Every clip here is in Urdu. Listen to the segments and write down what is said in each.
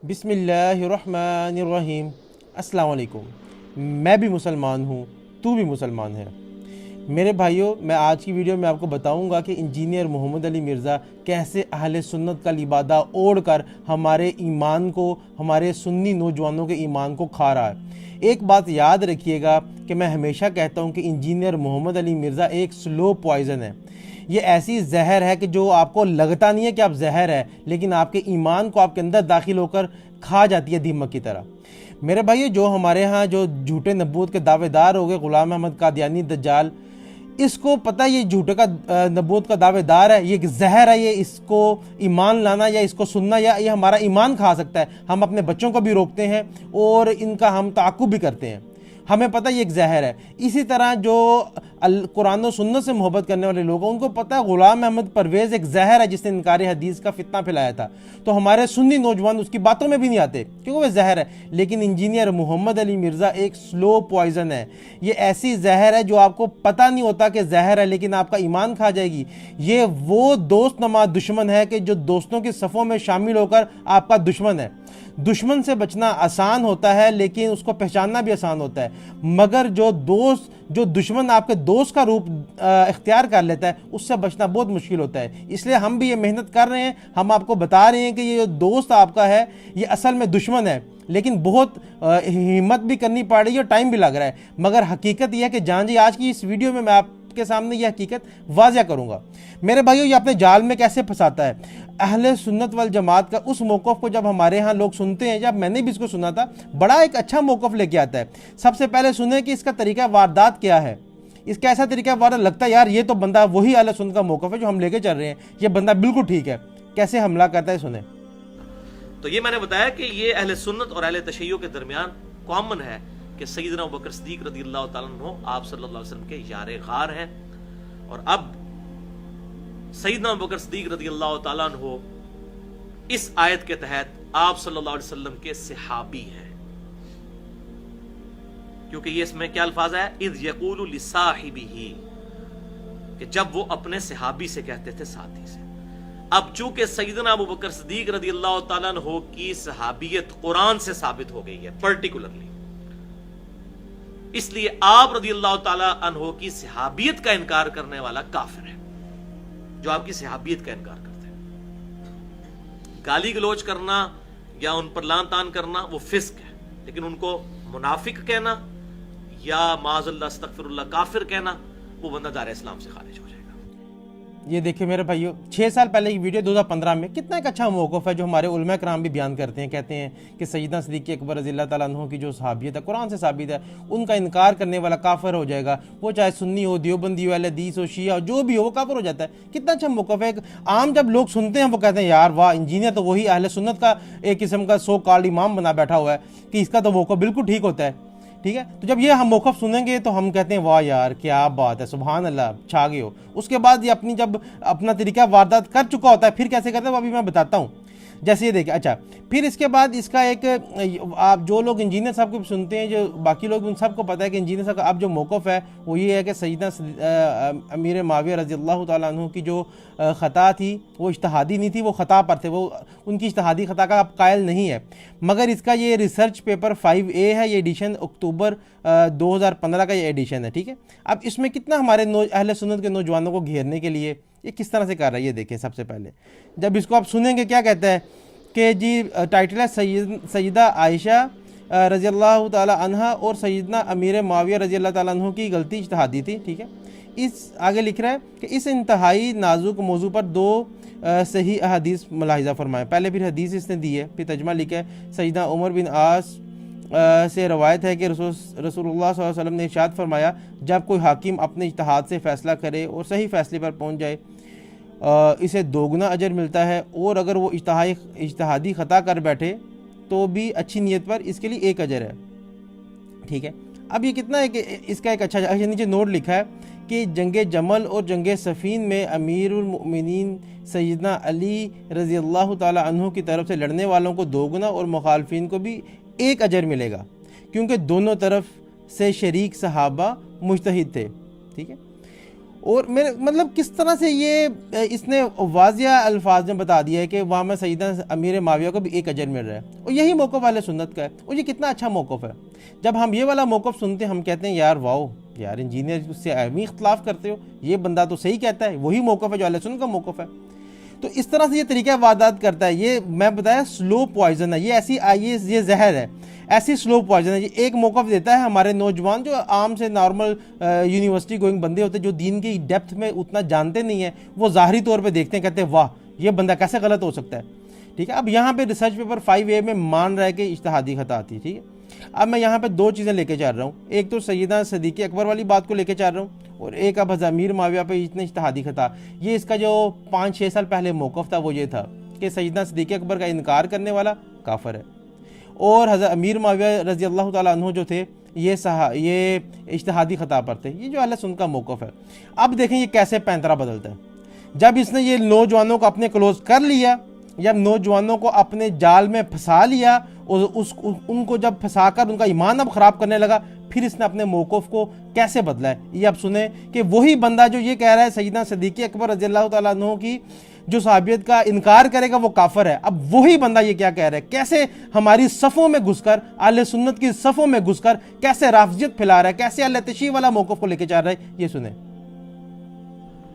بسم اللہ الرحمن الرحیم۔ السلام علیکم۔ میں بھی مسلمان ہوں، تو بھی مسلمان ہے۔ میرے بھائیوں، میں آج کی ویڈیو میں آپ کو بتاؤں گا کہ انجینئر محمد علی مرزا کیسے اہل سنت کا لبادہ اوڑھ کر ہمارے ایمان کو، ہمارے سنی نوجوانوں کے ایمان کو کھا رہا ہے۔ ایک بات یاد رکھیے گا کہ میں ہمیشہ کہتا ہوں کہ انجینئر محمد علی مرزا ایک سلو پوائزن ہے۔ یہ ایسی زہر ہے کہ جو آپ کو لگتا نہیں ہے کہ آپ زہر ہے، لیکن آپ کے ایمان کو آپ کے اندر داخل ہو کر کھا جاتی ہے دیمک کی طرح۔ میرے بھائیو، جو ہمارے ہاں جو جھوٹے نبوت کے دعوے دار ہو گئے، غلام احمد قادیانی دجال، اس کو پتہ ہے یہ جھوٹے کا نبوت کا دعوے دار ہے، یہ ایک زہر ہے، یہ اس کو ایمان لانا یا اس کو سننا یا یہ ہمارا ایمان کھا سکتا ہے۔ ہم اپنے بچوں کو بھی روکتے ہیں اور ان کا ہم تعاقب بھی کرتے ہیں، ہمیں پتہ یہ ایک زہر ہے۔ اسی طرح جو قرآن و سنت سے محبت کرنے والے لوگ ہیں، ان کو پتہ ہے غلام احمد پرویز ایک زہر ہے جس نے انکار حدیث کا فتنہ پھیلایا تھا، تو ہمارے سنی نوجوان اس کی باتوں میں بھی نہیں آتے کیونکہ وہ زہر ہے۔ لیکن انجینئر محمد علی مرزا ایک سلو پوائزن ہے، یہ ایسی زہر ہے جو آپ کو پتہ نہیں ہوتا کہ زہر ہے، لیکن آپ کا ایمان کھا جائے گی۔ یہ وہ دوست نما دشمن ہے کہ جو دوستوں کی صفوں میں شامل ہو کر آپ کا دشمن ہے۔ دشمن سے بچنا آسان ہوتا ہے لیکن اس کو پہچاننا بھی آسان ہوتا ہے، مگر جو دشمن آپ کے دوست کا روپ اختیار کر لیتا ہے، اس سے بچنا بہت مشکل ہوتا ہے۔ اس لیے ہم بھی یہ محنت کر رہے ہیں، ہم آپ کو بتا رہے ہیں کہ یہ دوست آپ کا ہے یہ اصل میں دشمن ہے، لیکن بہت ہمت بھی کرنی پڑ رہی ہے اور ٹائم بھی لگ رہا ہے۔ مگر حقیقت یہ ہے کہ جان جی، آج کی اس ویڈیو میں آپ کے سامنے یہ حقیقت واضح کروں گا۔ میرے بھائیو، یہ اپنے جال میں کیسے پھنساتا ہے؟ اہل سنت والجماعت کا اس موقف کو جب ہمارے ہاں لوگ سنتے ہیں، جب میں نے بھی اس کو سنا تھا، بڑا ایک اچھا موقف لے کے آتا ہے۔ سب سے پہلے سنیں کہ اس کا طریقہ واردات کیا ہے، اس کا ایسا طریقہ واردات لگتا ہے یار یہ تو بندہ وہی اہل سنت کا موقف ہے جو ہم لے کے چل رہے ہیں، یہ بندہ بالکل ٹھیک ہے۔ کیسے حملہ کرتا ہے سنیں۔ تو یہ میں نے بتایا کہ یہ اہل سنت اور اہل تشیع کے درمیان کامن ہے کہ سیدنا ابوبکر صدیق رضی اللہ تعالیٰ عنہ آپ صلی اللہ علیہ وسلم کے یار غار ہیں، اور اب سیدنا ابوبکر صدیق رضی اللہ تعالیٰ عنہ اس آیت کے تحت آپ صلی اللہ علیہ وسلم کے صحابی ہیں، کیونکہ یہ اس میں کیا الفاظ ہے، اذ یقول لصاحبہ، کہ جب وہ اپنے صحابی سے کہتے تھے، ساتھی سے۔ اب چونکہ سیدنا ابوبکر صدیق رضی اللہ تعالیٰ عنہ کی صحابیت قرآن سے ثابت ہو گئی ہے پرٹیکولرلی، اس لیے آپ رضی اللہ تعالیٰ عنہ کی صحابیت کا انکار کرنے والا کافر ہے، جو آپ کی صحابیت کا انکار کرتے ہیں۔ گالی گلوچ کرنا یا ان پر لعن طعن کرنا وہ فسق ہے، لیکن ان کو منافق کہنا یا معاذ اللہ استغفر اللہ کافر کہنا، وہ بندہ دار اسلام سے خارج ہو جائے گا۔ یہ دیکھیں میرے بھائیو، 6 سال پہلے کی ویڈیو 2015 میں کتنا ایک اچھا موقف ہے جو ہمارے علماء کرام بھی بیان کرتے ہیں، کہتے ہیں کہ سیدنا صدیق اکبر رضی اللہ تعالیٰ عنہ کی جو صحابیت ہے قرآن سے ثابت ہے، ان کا انکار کرنے والا کافر ہو جائے گا، وہ چاہے سنی ہو، دیوبندی ہو، اہل حدیث ہو، شیعہ ہو، جو بھی ہو، وہ کافر ہو جاتا ہے۔ کتنا اچھا موقف ہے۔ عام جب لوگ سنتے ہیں وہ کہتے ہیں یار واہ، انجینئر تو وہی اہل سنت کا ایک قسم کا سو کالڈ امام بنا بیٹھا ہوا ہے کہ اس کا تو موقف بالکل ٹھیک ہوتا ہے، ٹھیک ہے۔ تو جب یہ ہم موقف سنیں گے تو ہم کہتے ہیں واہ یار کیا بات ہے، سبحان اللہ، چھا گئے ہو۔ اس کے بعد یہ جب اپنا طریقہ واردات کر چکا ہوتا ہے، پھر کیسے کرتا ہے وہ ابھی میں بتاتا ہوں۔ جیسے یہ دیکھیں، اچھا پھر اس کے بعد اس کا ایک، آپ جو لوگ انجینئر صاحب کو سنتے ہیں، جو باقی لوگ ان سب کو پتہ ہے کہ انجینئر صاحب کا اب جو موقف ہے وہ یہ ہے کہ سیدنا امیر معاویہ رضی اللہ تعالیٰ عنہ کی جو خطا تھی وہ اجتہادی نہیں تھی، وہ خطا پر تھے، وہ ان کی اجتہادی خطا کا اب قائل نہیں ہے، مگر اس کا یہ ریسرچ پیپر 5A ہے، یہ ایڈیشن اکتوبر 2015 کا یہ ایڈیشن ہے، ٹھیک ہے۔ اب اس میں کتنا ہمارے اہل سنت کے نوجوانوں کو گھیرنے کے لیے یہ کس طرح سے کر رہا ہے، یہ دیکھیں۔ سب سے پہلے جب اس کو آپ سنیں گے کیا کہتا ہے کہ جی ٹائٹل ہے سیدہ عائشہ رضی اللہ تعالیٰ عنہ اور سیدنا امیر معاویہ رضی اللہ تعالیٰ عنہ کی غلطی اجتہادی تھی، ٹھیک ہے۔ اس آگے لکھ رہا ہے کہ اس انتہائی نازک موضوع پر 2 صحیح احادیث ملاحظہ فرمائیں۔ پہلے پھر حدیث اس نے دی ہے، پھر ترجمہ لکھا ہے۔ سیدنا عمر بن عاص سے روایت ہے کہ رسول اللہ صلی اللہ علیہ وسلم نے ارشاد فرمایا، جب کوئی حاکم اپنے اجتہاد سے فیصلہ کرے اور صحیح فیصلے پر پہنچ جائے اسے 2 گنا اجر ملتا ہے، اور اگر وہ اجتہادی خطا کر بیٹھے تو بھی اچھی نیت پر اس کے لیے 1 اجر ہے، ٹھیک ہے۔ اب یہ کتنا ہے کہ اس کا ایک اچھا نیچے نوٹ لکھا ہے کہ جنگ جمل اور جنگ صفین میں امیر المؤمنین سیدنا علی رضی اللہ تعالیٰ عنہ کی طرف سے لڑنے والوں کو 2 گنا اور مخالفین کو بھی 1 اجر ملے گا، کیونکہ دونوں طرف سے شریک صحابہ مجتہد تھے، ٹھیک ہے۔ اور میرے مطلب کس طرح سے یہ اس نے واضح الفاظ میں بتا دیا ہے کہ وہاں میں سیدنا امیر معاویہ کو بھی ایک اجر مل رہا ہے، اور یہی موقف اہل سنت کا ہے، اور یہ کتنا اچھا موقف ہے۔ جب ہم یہ والا موقف سنتے ہیں ہم کہتے ہیں یار واؤ، یار انجینئر اس سے اہمی اختلاف کرتے ہو، یہ بندہ تو صحیح کہتا ہے، وہی موقف ہے جو اہل سنت کا موقف ہے۔ تو اس طرح سے یہ طریقہ وعدات کرتا ہے، یہ میں بتایا سلو پوائزن ہے، یہ ایسی یہ زہر ہے، ایسی سلو پوائزن ہے۔ یہ ایک موقف دیتا ہے ہمارے نوجوان جو عام سے نارمل یونیورسٹی گوئنگ بندے ہوتے ہیں، جو دین کی ڈیپتھ میں اتنا جانتے نہیں ہیں، وہ ظاہری طور پہ دیکھتے ہیں، کہتے ہیں واہ یہ بندہ کیسے غلط ہو سکتا ہے، ٹھیک ہے۔ اب یہاں پہ ریسرچ پیپر 5A میں مان رہا ہے کہ اجتہادی خطا آتی ہے، ٹھیک ہے۔ اب میں یہاں پہ دو چیزیں لے کے چل رہا ہوں، ایک تو سیدنا صدیق اکبر والی بات کو لے کے چل رہا ہوں، اور ایک اب حضرت امیر معاویہ پہ اتنے اجتہادی خطا۔ یہ اس کا جو 5-6 سال پہلے موقف تھا وہ یہ تھا کہ سیدنا صدیق اکبر کا انکار کرنے والا کافر ہے، اور حضرت امیر معاویہ رضی اللہ تعالیٰ عنہ جو تھے یہ اجتہادی خطا پر تھے۔ یہ جو اہل سنت کا موقف ہے۔ اب دیکھیں یہ کیسے پینترا بدلتا ہے۔ جب اس نے یہ نوجوانوں کو اپنے کلوز کر لیا، جب نوجوانوں کو اپنے جال میں پھنسا لیا، اور ان کو جب پھنسا کر ان کا ایمان اب خراب کرنے لگا، پھر اس نے اپنے موقف کو کیسے بدلا ہے۔ یہ اب سنیں کہ وہی بندہ جو یہ کہہ رہا ہے سیدنا صدیق اکبر رضی اللہ تعالیٰ عنہ کی جو صحابیت کا انکار کرے گا وہ کافر ہے، اب وہی بندہ یہ کیا کہہ رہا ہے، کیسے ہماری صفوں میں گھس کر، اہل سنت کی صفوں میں گھس کر کیسے رافضیت پھیلا رہا ہے، کیسے اہل تشیع والا موقف کو لے کے چل رہا ہے، یہ سنیں۔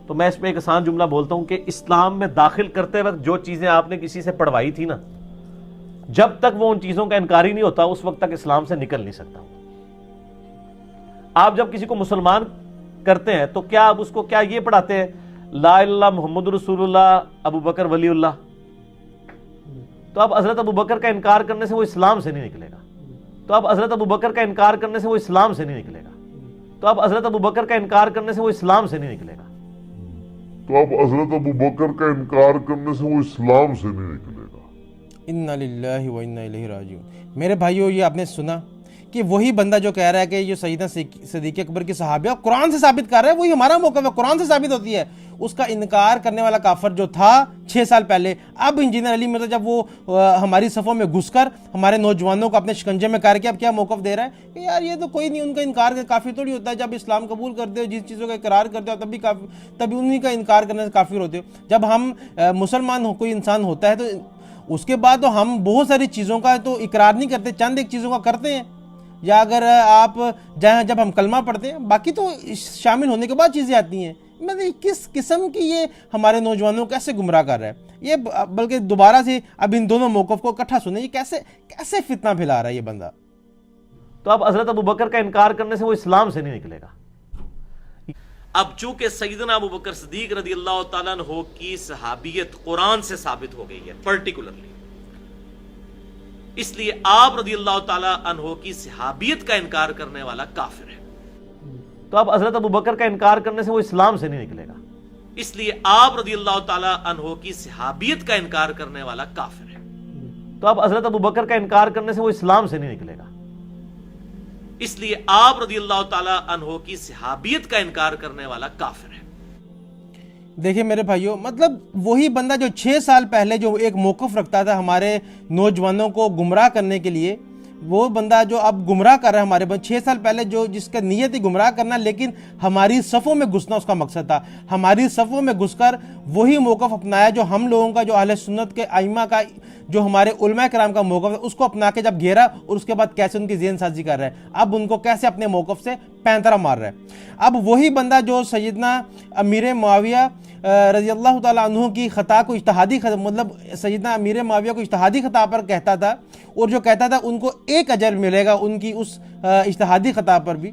تو میں اس پہ ایک آسان جملہ بولتا ہوں کہ اسلام میں داخل کرتے وقت جو چیزیں آپ نے کسی سے پڑھوائی تھی نا، جب تک وہ ان چیزوں کا انکاری نہیں ہوتا اس وقت تک اسلام سے نکل نہیں سکتا۔ آپ جب کسی کو مسلمان کرتے ہیں تو کیا آپ اس کو کیا یہ پڑھاتے ہیں لا الہ الا اللہ محمد رسول اللہ ابو بکر ولی اللہ؟ تو اب حضرت ابو بکر کا انکار کرنے سے وہ اسلام سے نہیں نکلے گا، تو اب حضرت ابو بکر کا انکار کرنے سے وہ اسلام سے نہیں نکلے گا، تو اب حضرت ابو بکر کا انکار کرنے سے وہ اسلام سے نہیں نکلے گا، تو اب حضرت ابو بکر کا انکار کرنے سے وہ اسلام سے نہیں نکلے گا۔ انا للہ و انا الیہ راجعون۔ میرے بھائیو یہ آپ نے سنا کہ وہی بندہ جو کہہ رہا ہے کہ جو سیدنا صدیق اکبر کی صحابیہ قرآن سے ثابت کر رہا ہے، وہی ہمارا موقف ہے، قرآن سے ثابت ہوتی ہے۔ اس کا انکار کرنے والا کافر جو تھا 6 سال پہلے، اب انجینئر علی مرزا جب وہ ہماری صفوں میں گھس کر ہمارے نوجوانوں کو اپنے شکنجے میں کر کے اب کیا موقف دے رہا ہے کہ یار یہ تو کوئی نہیں، ان کا انکار کافر تھوڑی ہوتا ہے، جب اسلام قبول کرتے ہو، جس چیزوں کا اقرار کرتے ہو تبھی انہی کا انکار کرنے سے کافر ہوتے ہو۔ جب ہم مسلمان کوئی انسان ہوتا ہے تو اس کے بعد تو ہم بہت ساری چیزوں کا تو اقرار نہیں کرتے، چند ایک چیزوں کا کرتے ہیں، یا اگر آپ جب ہم کلمہ پڑھتے ہیں، باقی تو شامل ہونے کے بعد چیزیں آتی ہیں۔ مطلب کس قسم کی یہ ہمارے نوجوانوں کو کیسے گمراہ کر رہا ہے یہ، بلکہ دوبارہ سے اب ان دونوں موقف کو اکٹھا سنیں، یہ کیسے فتنہ پھیلا رہا ہے یہ بندہ۔ تو اب حضرت ابو بکر کا انکار کرنے سے وہ اسلام سے نہیں نکلے گا۔ اب چونکہ سیدنا ابو بکر صدیق رضی اللہ تعالیٰ عنہ کی صحابیت قرآن سے ثابت ہو گئی ہے پرٹیکولرلی، اس لیے آپ رضی اللہ تعالیٰ عنہ کی صحابیت کا انکار کرنے والا کافر ہے۔ تو اب حضرت ابو بکر کا انکار کرنے سے وہ اسلام سے نہیں نکلے گا، اس لیے آپ رضی اللہ تعالیٰ عنہ کی صحابیت کا انکار کرنے والا کافر ہے۔ تو اب حضرت ابو بکر کا انکار کرنے سے وہ اسلام سے نہیں نکلے گا، اس لیے آپ رضی اللہ تعالیٰ عنہ کی صحابیت کا انکار کرنے والا کافر ہے۔ دیکھیں میرے بھائیوں، مطلب وہی بندہ جو 6 سال پہلے جو ایک موقف رکھتا تھا ہمارے نوجوانوں کو گمراہ کرنے کے لیے، وہ بندہ جو اب گمراہ کر رہا ہے ہمارے 6 سال پہلے جو جس کا نیت ہی گمراہ کرنا، لیکن ہماری صفوں میں گھسنا اس کا مقصد تھا، ہماری صفوں میں گھس کر وہی موقف اپنایا جو ہم لوگوں کا، جو اہل سنت کے ائمہ کا، جو ہمارے علماء کرام کا موقف ہے، اس کو اپنا کے جب گھیرا، اور اس کے بعد کیسے ان کی ذہن سازی کر رہا ہے، اب ان کو کیسے اپنے موقف سے پینترا مار رہا ہے۔ اب وہی بندہ جو سیدنا امیر معاویہ رضی اللہ تعالیٰ عنہ کی خطا کو اجتہادی خطا، مطلب سیدنا امیر معاویہ کو اجتہادی خطا پر کہتا تھا، اور جو کہتا تھا ان کو ایک اجر ملے گا ان کی اس اجتہادی خطا پر بھی،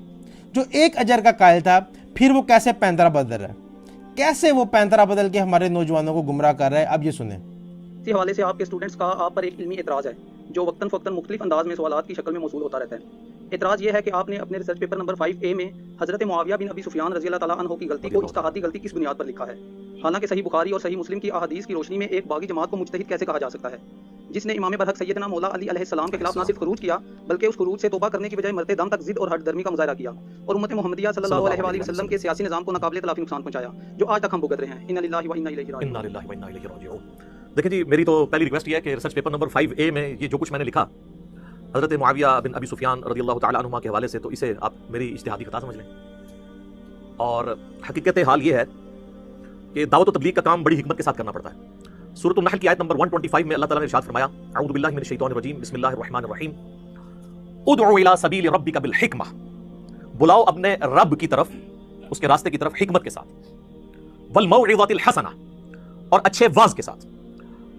جو ایک اجر کا قائل تھا، پھر وہ کیسے پینترا بدل رہا ہے، کیسے وہ پینترا بدل کے ہمارے نوجوانوں کو گمراہ کر رہا ہے۔ اب یہ سنیں۔ اسی حوالے سے آپ کے اسٹوڈنٹس کا آپ پر ایک علمی اعتراض ہے جو وقتاً فوقتاً مختلف انداز میں سوالات کی شکل میں موصول ہوتا رہتا ہے۔ اعتراض یہ ہے کہ آپ نے اپنے ریسرچ پیپر نمبر 5A میں حضرت معاویہ بن ابی سفیان رضی اللہ تعالیٰ عنہ کی غلطی کو اجتہادی غلطی کس بنیاد پر لکھا ہے، حالانکہ صحیح بخاری اور صحیح مسلم کی احادیث کی روشنی میں ایک باغی جماعت کو مجتہد کیسے کہا جا سکتا ہے، جس نے امام برحق سیدنا مولا علی علیہ السلام کے خلاف نہ صرف خروج کیا بلکہ اس خروج سے توبہ کرنے کی بجائے مرتے دم تک ضد اور ہٹ درمی کا مظاہرہ کیا، اور امت محمدیہ صلی اللہ علیہ وآلہ وسلم کے سیاسی نظام کو ناقابل تلافی نقصان پہنچایا جو آج تک ہم بھگت رہے ہیں۔ انا للہ و انا الیہ راجعون۔ دیکھیں جی، میری تو پہلی ریکویسٹ یہ ہے کہ ریسرچ پیپر نمبر 5A میں یہ جو کچھ میں نے لکھا حضرت معاویہ بن ابی سفیان رضی اللہ تعالیٰ عنہما کے حوالے سے، تو اسے آپ میری اجتہادی خطا سمجھ لیں۔ اور حقیقت حال یہ ہے کہ دعوت و تبلیغ کا کام بڑی حکمت کے ساتھ کرنا پڑتا ہے۔ سورۃ النحل کی آیت نمبر 125 میں اللہ تعالیٰ نے ارشاد فرمایا، اعوذ باللہ من الشیطان الرجیم، بسم اللہ الرحمن الرحیم، ادعو الی سبیل ربک بالحکمہ، بلاؤ اپنے رب کی طرف، اس کے راستے کی طرف حکمت کے ساتھ، والموعظۃ الحسنہ، اور اچھے واعظ کے ساتھ،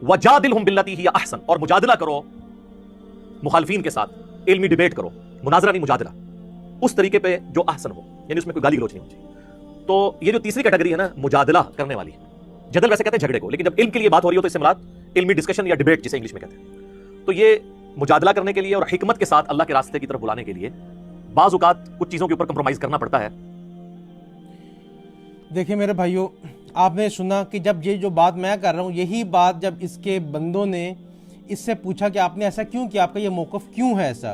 وجادلہم باللتی ہی احسن، اور مجادلہ کرو مخالفین کے ساتھ، علمی ڈیبیٹ کرو، مناظرہ نہیں مجادلہ، اس طریقے پہ جو احسن ہو، یعنی اس میں کوئی گالی گلوچ نہیں ہونی چاہیے۔ تو یہ جو تیسری کیٹیگری ہے نا، مجادلہ کرنے والی، جدل ویسے کہتے ہیں جھگڑے کو، لیکن جب علم کے لیے بات ہو رہی ہو تو اس سے مراد علمی ڈسکشن یا ڈیبیٹ جسے انگلش میں کہتے ہیں۔ تو یہ مجادلہ کرنے کے لیے اور حکمت کے ساتھ اللہ کے راستے کی طرف بلانے کے لیے بعض اوقات کچھ چیزوں کے اوپر کمپرومائز کرنا پڑتا ہے۔ دیکھیں میرے بھائیوں، آپ نے سنا کہ جب یہ جو بات میں کر رہا ہوں، یہی بات جب اس کے بندوں نے اس سے پوچھا کہ آپ نے ایسا کیوں کیا، آپ کا یہ موقف کیوں ہے ایسا،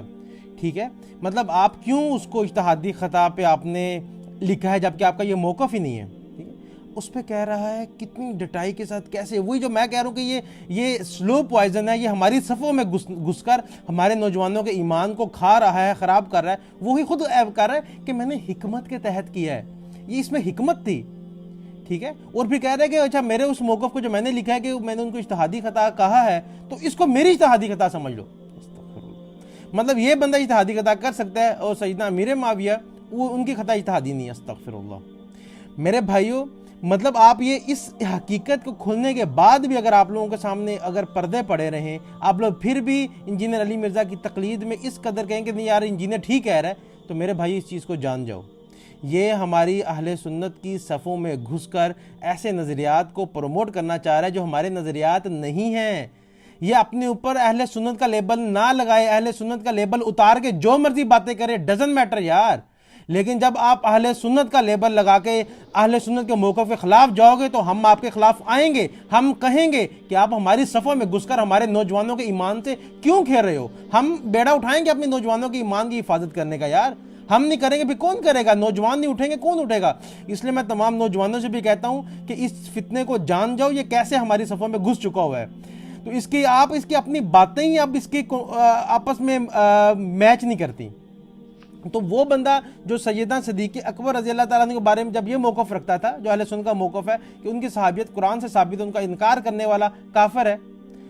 ٹھیک ہے، مطلب آپ کیوں اس کو اجتہادی خطا پہ آپ نے لکھا ہے جبکہ آپ کا یہ موقف ہی نہیں ہے، ٹھیک ہے، اس پہ کہہ رہا ہے کتنی ڈٹائی کے ساتھ، کیسے، وہی جو میں کہہ رہا ہوں کہ یہ سلو پوائزن ہے، یہ ہماری صفوں میں گھس کر ہمارے نوجوانوں کے ایمان کو کھا رہا ہے، خراب کر رہا ہے، وہی خود عیب کر رہا ہے کہ میں نے حکمت کے تحت کیا ہے، یہ اس میں حکمت تھی، ٹھیک ہے، اور پھر کہہ رہے کہ اچھا میرے اس موقف کو جو میں نے لکھا ہے کہ میں نے ان کو اجتہادی خطا کہا ہے تو اس کو میری اجتہادی خطا سمجھ لو۔ مطلب یہ بندہ اجتہادی خطا کر سکتا ہے اور سیدنا امیر معاویہ وہ ان کی خطا اجتہادی نہیں ہے، استغفر اللہ۔ میرے بھائیوں، مطلب آپ یہ اس حقیقت کو کھولنے کے بعد بھی اگر آپ لوگوں کے سامنے اگر پردے پڑے رہیں، آپ لوگ پھر بھی انجینئر علی مرزا کی تقلید میں اس قدر کہیں کہ نہیں یار انجینئر ٹھیک کہہ رہا ہے، تو میرے بھائی اس چیز کو جان جاؤ، یہ ہماری اہل سنت کی صفوں میں گھس کر ایسے نظریات کو پروموٹ کرنا چاہ رہا ہے جو ہمارے نظریات نہیں ہیں۔ یہ اپنے اوپر اہل سنت کا لیبل نہ لگائے، اہل سنت کا لیبل اتار کے جو مرضی باتیں کرے، ڈزنٹ میٹر یار، لیکن جب آپ اہل سنت کا لیبل لگا کے اہل سنت کے موقف کے خلاف جاؤ گے تو ہم آپ کے خلاف آئیں گے، ہم کہیں گے کہ آپ ہماری صفوں میں گھس کر ہمارے نوجوانوں کے ایمان سے کیوں کھیل رہے ہو۔ ہم بیڑا اٹھائیں گے اپنے نوجوانوں کے ایمان کی حفاظت کرنے کا، یار ہم نہیں کریں گے پھر کون کرے گا؟ نوجوان نہیں اٹھیں گے کون اٹھے گا؟ اس لیے میں تمام نوجوانوں سے بھی کہتا ہوں کہ اس فتنے کو جان جاؤ، یہ کیسے ہماری صفوں میں گھس چکا ہوا ہے، تو اس کی اپنی باتیں ہی اب اس کی آپس میں میچ نہیں کرتی۔ تو وہ بندہ جو سیدنا صدیق اکبر رضی اللہ تعالیٰ عنہ کے بارے میں جب یہ موقف رکھتا تھا، جو اہل سنت کا موقف ہے کہ ان کی صحابیت قرآن سے ثابت ہے، ان کا انکار کرنے والا کافر ہے،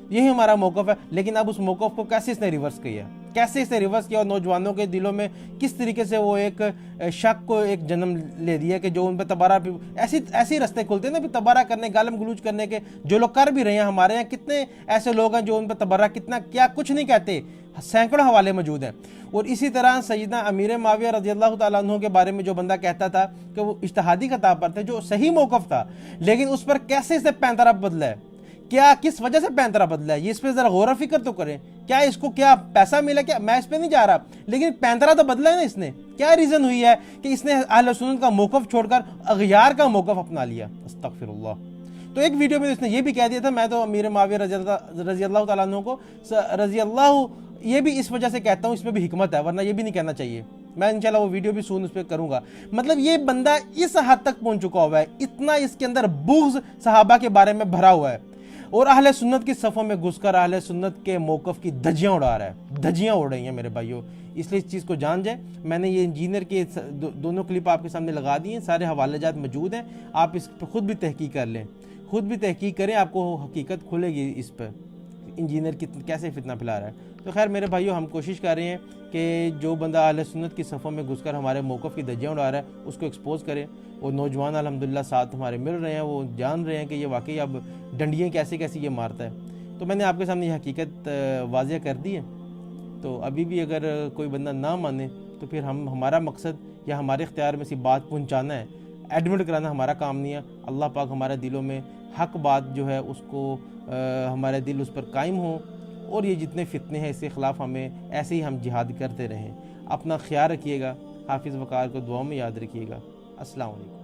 یہی ہمارا موقف ہے، لیکن اب اس موقف کو کیسے اس نے ریورس کیا، کیسے اس نے ریورس کیا اور نوجوانوں کے دلوں میں کس طریقے سے وہ ایک شک کو ایک جنم لے دیا کہ جو ان پہ تبارہ ایسی رستے کھلتے ہیں نا، پھر تبارہ کرنے، گالم گلوچ کرنے کے، جو لوگ کر بھی رہے ہیں، ہمارے یہاں کتنے ایسے لوگ ہیں جو ان پہ تبارہ کتنا کیا کچھ نہیں کہتے، سینکڑوں حوالے موجود ہیں۔ اور اسی طرح سیدنا امیر معاویہ رضی اللہ تعالیٰ عنہ کے بارے میں جو بندہ کہتا تھا کہ وہ اجتہادی خطا پر تھے، جو صحیح موقف تھا، لیکن اس پر کیسے اسے پینطرف بدلا ہے، کیا کس وجہ سے پینطرف بدلا ہے، یہ اس پہ ذرا غور و فکر تو کریں، کیا اس کو کیا پیسہ ملا، کیا میں اس پہ نہیں جا رہا، لیکن پینطرہ تو بدلا ہے نا اس نے، کیا ریزن ہوئی ہے کہ اس نے اہل سنت کا موقف چھوڑ کر اغیار کا موقف اپنا لیا، استغفر اللہ۔ تو ایک ویڈیو میں اس نے یہ بھی کہہ دیا تھا، میں تو امیر معاویہ رضی اللہ تعالیٰ عنہ کو رضی اللہ، یہ بھی اس وجہ سے کہتا ہوں، اس میں بھی حکمت ہے، ورنہ یہ بھی نہیں کہنا چاہیے، میں انشاءاللہ وہ ویڈیو بھی سون اس پہ کروں گا۔ مطلب یہ بندہ اس حد تک پہنچ چکا ہوا ہے، اتنا اس کے اندر بغض صحابہ کے بارے میں بھرا ہوا ہے، اور اہل سنت کی صفوں میں گھس کر اہل سنت کے موقف کی دھجیاں اڑا رہا ہے، دھجیاں اڑ رہی ہیں میرے بھائیوں، اس لیے اس چیز کو جان جائیں۔ میں نے یہ انجینئر کے دونوں کلپ آپ کے سامنے لگا دی ہیں، سارے حوالے جات موجود ہیں، آپ اس پہ خود بھی تحقیق کر لیں، خود بھی تحقیق کریں، آپ کو حقیقت کھلے گی اس پہ، انجینئر کیسے فتنہ پھیلا رہا ہے۔ تو خیر میرے بھائیوں، ہم کوشش کر رہے ہیں کہ جو بندہ اہل سنت کی صفوں میں گھس کر ہمارے موقف کی دھجیاں اڑا رہا ہے اس کو ایکسپوز کریں، اور نوجوان الحمدللہ ساتھ ہمارے مل رہے ہیں، وہ جان رہے ہیں کہ یہ واقعی اب ڈنڈیاں کیسے یہ مارتا ہے۔ تو میں نے آپ کے سامنے یہ حقیقت واضح کر دی ہے، تو ابھی بھی اگر کوئی بندہ نہ مانے تو پھر ہمارا مقصد یا ہمارے اختیار میں سی بات پہنچانا ہے، ایڈمٹ کرانا ہمارا کام نہیں ہے۔ اللہ پاک ہمارے دلوں میں حق بات جو ہے اس کو ہمارے دل اس پر قائم ہوں، اور یہ جتنے فتنے ہیں اس کے خلاف ہمیں ایسے ہی ہم جہاد کرتے رہیں۔ اپنا خیال رکھیے گا، حافظ وقار کو دعاؤں میں یاد رکھیے گا۔ السلام علیکم۔